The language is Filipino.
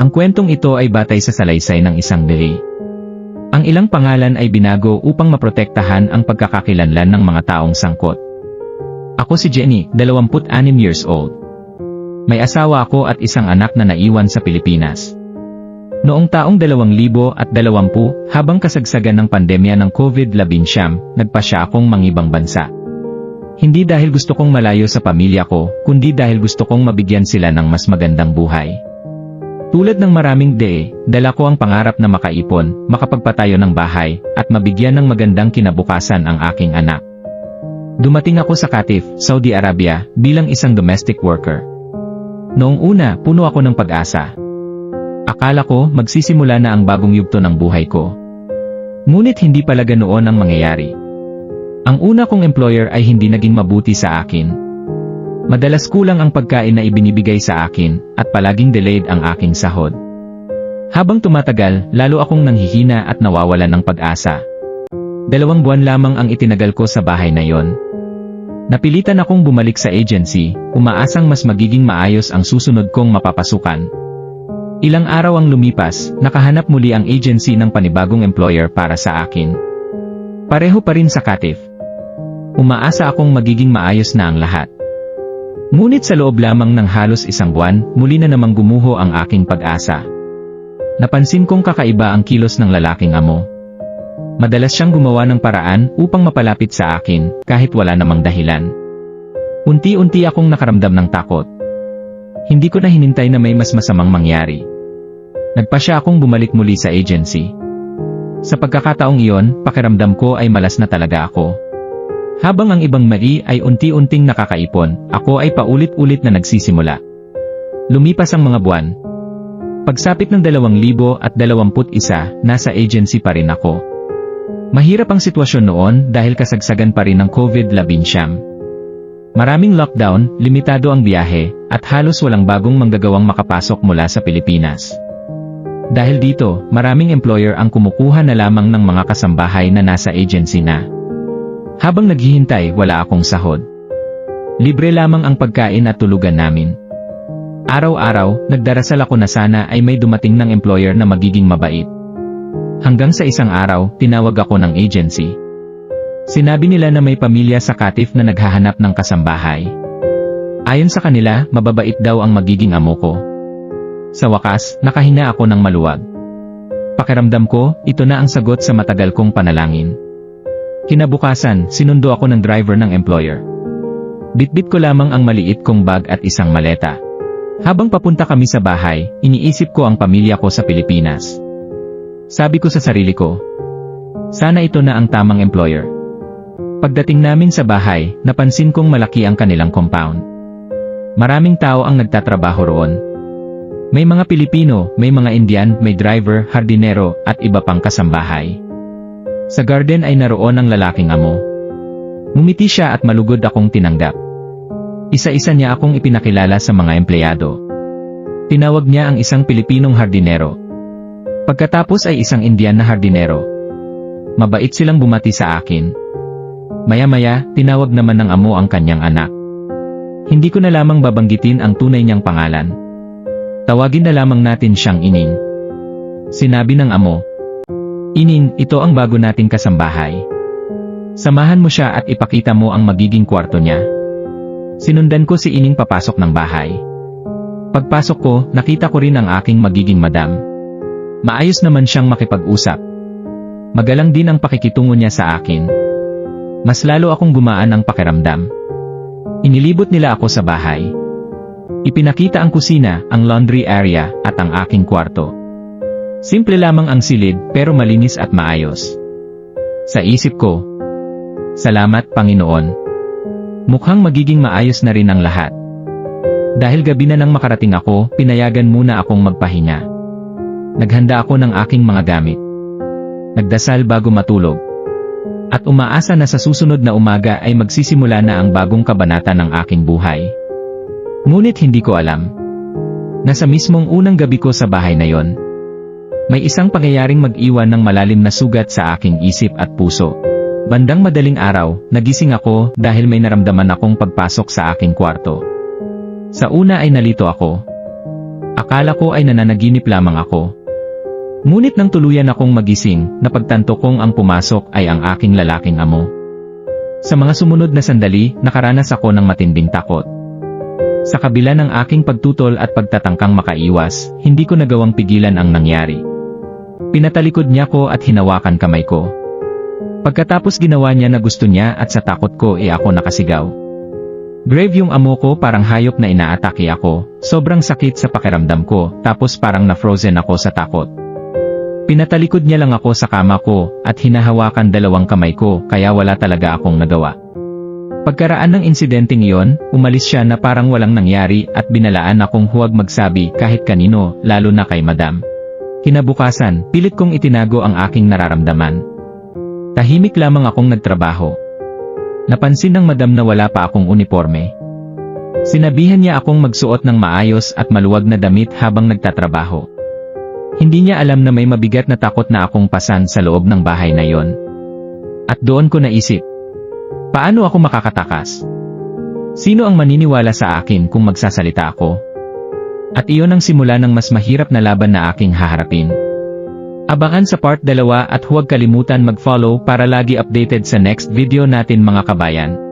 Ang kwentong ito ay batay sa salaysay ng isang diri. Ang ilang pangalan ay binago upang maprotektahan ang pagkakakilanlan ng mga taong sangkot. Ako si Jenny, 26 years old. May asawa ako at isang anak na naiwan sa Pilipinas. Noong taong 2020, habang kasagsagan ng pandemya ng COVID-19, nagpasya akong mangibang bansa. Hindi dahil gusto kong malayo sa pamilya ko, kundi dahil gusto kong mabigyan sila ng mas magandang buhay. Tulad ng maraming dala ko ang pangarap na makaipon, makapagpatayo ng bahay, at mabigyan ng magandang kinabukasan ang aking anak. Dumating ako sa Qatif, Saudi Arabia, bilang isang domestic worker. Noong una, puno ako ng pag-asa. Akala ko, magsisimula na ang bagong yugto ng buhay ko. Ngunit hindi pala ganoon ang mangyayari. Ang una kong employer ay hindi naging mabuti sa akin. Madalas kulang ang pagkain na ibinibigay sa akin, at palaging delayed ang aking sahod. Habang tumatagal, lalo akong nanghihina at nawawalan ng pag-asa. 2 buwan lamang ang itinagal ko sa bahay na yon. Napilitan akong bumalik sa agency, umaasang mas magiging maayos ang susunod kong mapapasukan. Ilang araw ang lumipas, nakahanap muli ang agency ng panibagong employer para sa akin. Pareho pa rin sa Qatif. Umaasa akong magiging maayos na ang lahat. Ngunit sa loob lamang ng halos 1 buwan, muli na namang gumuho ang aking pag-asa. Napansin kong kakaiba ang kilos ng lalaking amo. Madalas siyang gumawa ng paraan upang mapalapit sa akin, kahit wala namang dahilan. Unti-unti akong nakaramdam ng takot. Hindi ko na hinintay na may mas masamang mangyari. Nagpasya akong bumalik muli sa agency. Sa pagkakataong iyon, pakiramdam ko ay malas na talaga ako. Habang ang ibang mali ay unti-unting nakakaipon, ako ay paulit-ulit na nagsisimula. Lumipas ang mga buwan. Pagsapit ng 2021, nasa agency pa rin ako. Mahirap ang sitwasyon noon dahil kasagsagan pa rin ng COVID-19. Maraming lockdown, limitado ang biyahe, at halos walang bagong manggagawang makapasok mula sa Pilipinas. Dahil dito, maraming employer ang kumukuha na lamang ng mga kasambahay na nasa agency na. Habang naghihintay, wala akong sahod. Libre lamang ang pagkain at tulugan namin. Araw-araw, nagdarasal ako na sana ay may dumating ng employer na magiging mabait. Hanggang sa isang araw, tinawag ako ng agency. Sinabi nila na may pamilya sa Qatif na naghahanap ng kasambahay. Ayon sa kanila, mababait daw ang magiging amo ko. Sa wakas, nakahinga ako ng maluwag. Pakiramdam ko, ito na ang sagot sa matagal kong panalangin. Kinabukasan, sinundo ako ng driver ng employer. Bitbit ko lamang ang maliit kong bag at isang maleta. Habang papunta kami sa bahay, iniisip ko ang pamilya ko sa Pilipinas. Sabi ko sa sarili ko, sana ito na ang tamang employer. Pagdating namin sa bahay, napansin kong malaki ang kanilang compound. Maraming tao ang nagtatrabaho roon. May mga Pilipino, may mga Indian, may driver, hardinero, at iba pang kasambahay. Sa garden ay naroon ang lalaking amo. Ngumiti siya at malugod akong tinanggap. Isa-isa niya akong ipinakilala sa mga empleyado. Tinawag niya ang isang Pilipinong hardinero. Pagkatapos ay isang Indian na hardinero. Mabait silang bumati sa akin. Maya-maya, tinawag naman ng amo ang kanyang anak. Hindi ko na lamang babanggitin ang tunay niyang pangalan. Tawagin na lamang natin siyang Ining. Sinabi ng amo, Ining, ito ang bago nating kasambahay. Samahan mo siya at ipakita mo ang magiging kwarto niya. Sinundan ko si Ining papasok ng bahay. Pagpasok ko, nakita ko rin ang aking magiging madam. Maayos naman siyang makipag-usap. Magalang din ang pakikitungo niya sa akin. Mas lalo akong gumaan ang pakiramdam. Inilibot nila ako sa bahay. Ipinakita ang kusina, ang laundry area, at ang aking kwarto. Simple lamang ang silid, pero malinis at maayos. Sa isip ko, salamat Panginoon. Mukhang magiging maayos na rin ang lahat. Dahil gabi na nang makarating ako, pinayagan muna akong magpahinga. Naghanda ako ng aking mga gamit. Nagdasal bago matulog. At umaasa na sa susunod na umaga ay magsisimula na ang bagong kabanata ng aking buhay. Ngunit hindi ko alam. Nasa mismong unang gabi ko sa bahay na yon, may isang pangyayaring mag-iwan ng malalim na sugat sa aking isip at puso. Bandang madaling araw, nagising ako dahil may naramdaman akong pagpasok sa aking kwarto. Sa una ay nalito ako. Akala ko ay nananaginip lamang ako. Ngunit nang tuluyan akong magising, napagtanto kong ang pumasok ay ang aking lalaking amo. Sa mga sumunod na sandali, nakaranas ako ng matinding takot. Sa kabila ng aking pagtutol at pagtatangkang makaiwas, hindi ko nagawang pigilan ang nangyari. Pinatalikod niya ko at hinawakan kamay ko. Pagkatapos ginawa niya na gusto niya at sa takot ko ako nakasigaw. Grave yung amo ko, parang hayop na inaatake ako, sobrang sakit sa pakiramdam ko, tapos parang na-frozen ako sa takot. Pinatalikod niya lang ako sa kama ko, at hinahawakan dalawang kamay ko, kaya wala talaga akong nagawa. Pagkaraan ng insidenteng iyon, umalis siya na parang walang nangyari at binalaan akong huwag magsabi kahit kanino, lalo na kay Madam. Kinabukasan, pilit kong itinago ang aking nararamdaman. Tahimik lamang akong nagtrabaho. Napansin ng Madam na wala pa akong uniforme. Sinabihan niya akong magsuot ng maayos at maluwag na damit habang nagtatrabaho. Hindi niya alam na may mabigat na takot na akong pasan sa loob ng bahay na yon. At doon ko naisip, paano ako makakatakas? Sino ang maniniwala sa akin kung magsasalita ako? At iyon ang simula ng mas mahirap na laban na aking haharapin. Abangan sa part 2 at huwag kalimutan mag-follow para lagi updated sa next video natin mga kabayan.